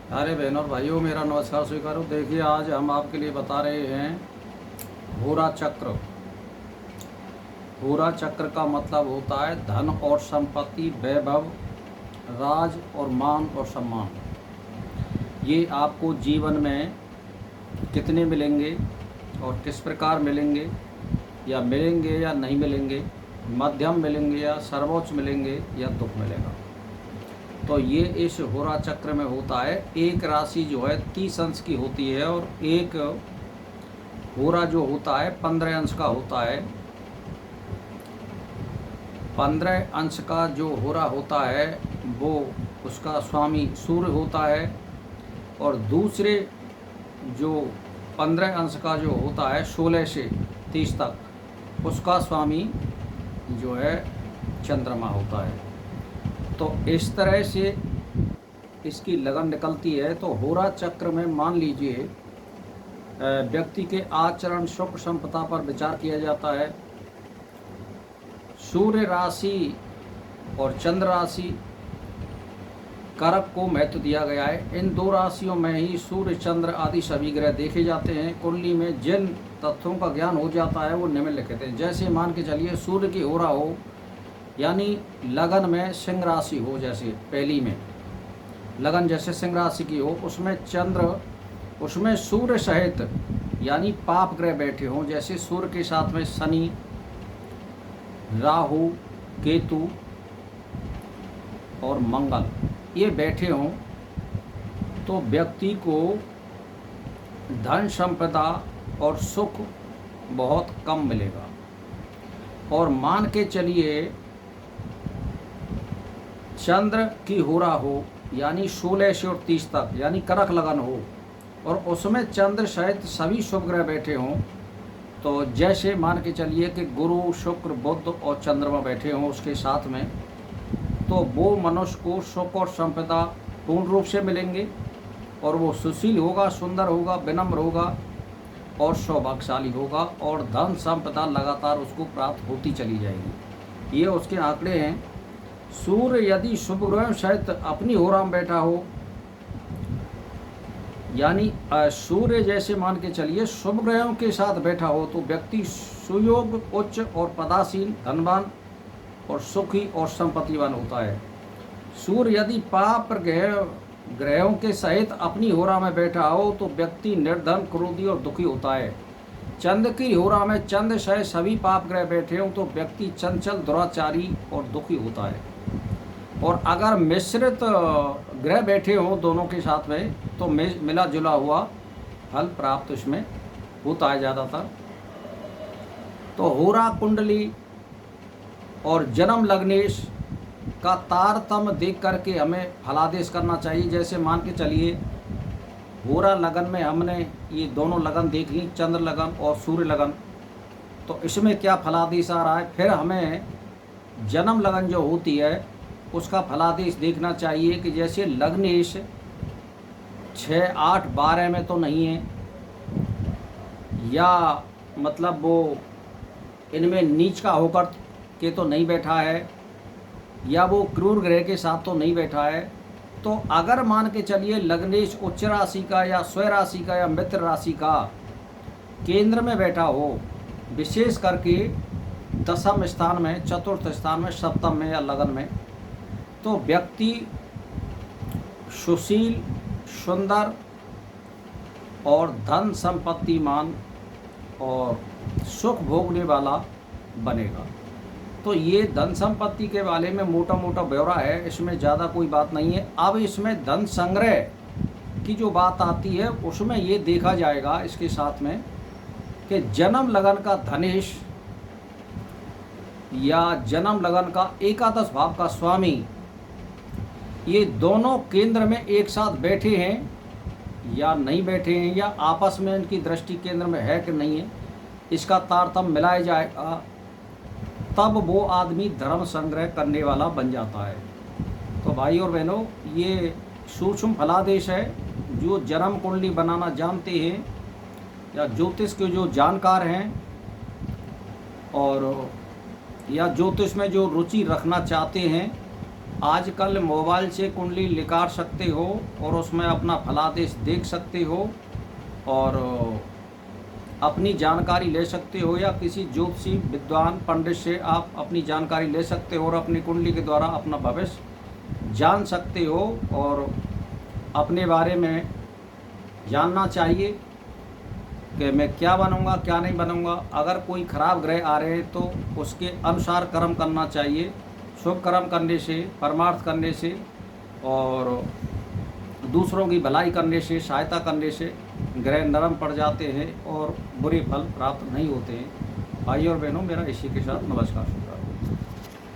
अरे बहनों और भाइयों, मेरा नमस्कार स्वीकारो। देखिए, आज हम आपके लिए बता रहे हैं होरा चक्र। होरा चक्र का मतलब होता है धन और संपत्ति, वैभव, राज और मान और सम्मान। ये आपको जीवन में कितने मिलेंगे और किस प्रकार मिलेंगे, या मिलेंगे या नहीं मिलेंगे, मध्यम मिलेंगे या सर्वोच्च मिलेंगे या दुख मिलेगा। तो ये इस होरा चक्र में होता है। एक राशि जो है 30 अंश की होती है और एक होरा जो होता है 15 अंश का होता है। 15 अंश का जो होरा होता है वो उसका स्वामी सूर्य होता है, और दूसरे जो 15 अंश का जो होता है 16 से 30 तक, उसका स्वामी जो है चंद्रमा होता है। तो इस तरह से इसकी लगन निकलती है। तो होरा चक्र में मान लीजिए व्यक्ति के आचरण, सुख संपदा पर विचार किया जाता है। सूर्य राशि और चंद्र राशि कारक को महत्व दिया गया है। इन दो राशियों में ही सूर्य, चंद्र आदि सभी ग्रह देखे जाते हैं। कुंडली में जिन तत्वों का ज्ञान हो जाता है वो निम्नलिखित हैं। जैसे मान के चलिए सूर्य की होरा हो, यानी लगन में सिंह राशि हो, जैसे पहली में लगन जैसे सिंह राशि की हो, उसमें चंद्र, उसमें सूर्य सहित यानी पाप ग्रह बैठे हों, जैसे सूर्य के साथ में शनि, राहु, केतु और मंगल ये बैठे हों, तो व्यक्ति को धन संपदा और सुख बहुत कम मिलेगा। और मान के चलिए चंद्र की होरा हो, यानी 16 से और 30 तक, यानी करक लगन हो, और उसमें चंद्र सहित सभी शुभ ग्रह बैठे हों। तो जैसे मान के चलिए कि गुरु, शुक्र, बुध और चंद्रमा बैठे हों उसके साथ में, तो वो मनुष्य को सुख और संपदा पूर्ण रूप से मिलेंगे, और वो सुशील होगा, सुंदर होगा, विनम्र होगा और सौभाग्यशाली होगा, और धन संपदा लगातार उसको प्राप्त होती चली जाएगी। ये उसके आंकड़े हैं। सूर्य यदि शुभ ग्रह सहित अपनी होरा में बैठा हो, यानी सूर्य जैसे मान के चलिए शुभ ग्रहों के साथ बैठा हो, तो व्यक्ति सुयोग, उच्च और पदासीन, धनवान और सुखी और संपत्तिवान होता है। सूर्य यदि पाप ग्रहों के सहित अपनी होरा में बैठा हो, तो व्यक्ति निर्धन, क्रोधी और दुखी होता है। चंद्र की होरा में चंद्र सहित सभी पाप ग्रह बैठे हों, तो व्यक्ति चंचल, दुराचारी और दुखी होता है। और अगर मिश्रित ग्रह बैठे हों दोनों के साथ में, तो मिला जुला हुआ फल प्राप्त इसमें होता है ज़्यादातर। तो होरा कुंडली और जन्म लग्नेश का तारतम्य देख करके हमें फलादेश करना चाहिए। जैसे मान के चलिए होरा लगन में हमने ये दोनों लगन देख ली, चंद्र लगन और सूर्य लगन, तो इसमें क्या फलादेश आ रहा है। फिर हमें जन्म लगन जो होती है उसका फलादेश देखना चाहिए कि जैसे लग्नेश 6, 8, 12 में तो नहीं है, या मतलब वो इनमें नीच का होकर के तो नहीं बैठा है, या वो क्रूर ग्रह के साथ तो नहीं बैठा है। तो अगर मान के चलिए लग्नेश उच्च राशि का या स्वय राशि का या मित्र राशि का केंद्र में बैठा हो, विशेष करके दशम स्थान में, चतुर्थ स्थान में, सप्तम में या लगन में, तो व्यक्ति सुशील, सुंदर और धन संपत्तिमान और सुख भोगने वाला बनेगा। तो ये धन संपत्ति के बारे में मोटा मोटा ब्यौरा है, इसमें ज़्यादा कोई बात नहीं है। अब इसमें धन संग्रह की जो बात आती है उसमें ये देखा जाएगा इसके साथ में कि जन्म लगन का धनेश या जन्म लगन का एकादश भाव का स्वामी, ये दोनों केंद्र में एक साथ बैठे हैं या नहीं बैठे हैं, या आपस में इनकी दृष्टि केंद्र में है कि नहीं है, इसका तारतम्य मिलाया जाएगा, तब वो आदमी धर्म संग्रह करने वाला बन जाता है। तो भाई और बहनों, ये सूक्ष्म फलादेश है। जो जन्म कुंडली बनाना जानते हैं या ज्योतिष के जो जानकार हैं, और या ज्योतिष में जो रुचि रखना चाहते हैं, आजकल मोबाइल से कुंडली निकाल सकते हो और उसमें अपना फलादेश देख सकते हो और अपनी जानकारी ले सकते हो, या किसी ज्योतिषी विद्वान पंडित से आप अपनी जानकारी ले सकते हो और अपनी कुंडली के द्वारा अपना भविष्य जान सकते हो और अपने बारे में जानना चाहिए कि मैं क्या बनूंगा क्या नहीं बनूंगा। अगर कोई खराब ग्रह आ रहे हैं तो उसके अनुसार कर्म करना चाहिए। शुभ कर्म करने से, परमार्थ करने से और दूसरों की भलाई करने से, सहायता करने से ग्रह नरम पड़ जाते हैं और बुरे फल प्राप्त नहीं होते हैं। भाई और बहनों, मेरा इसी के साथ नमस्कार।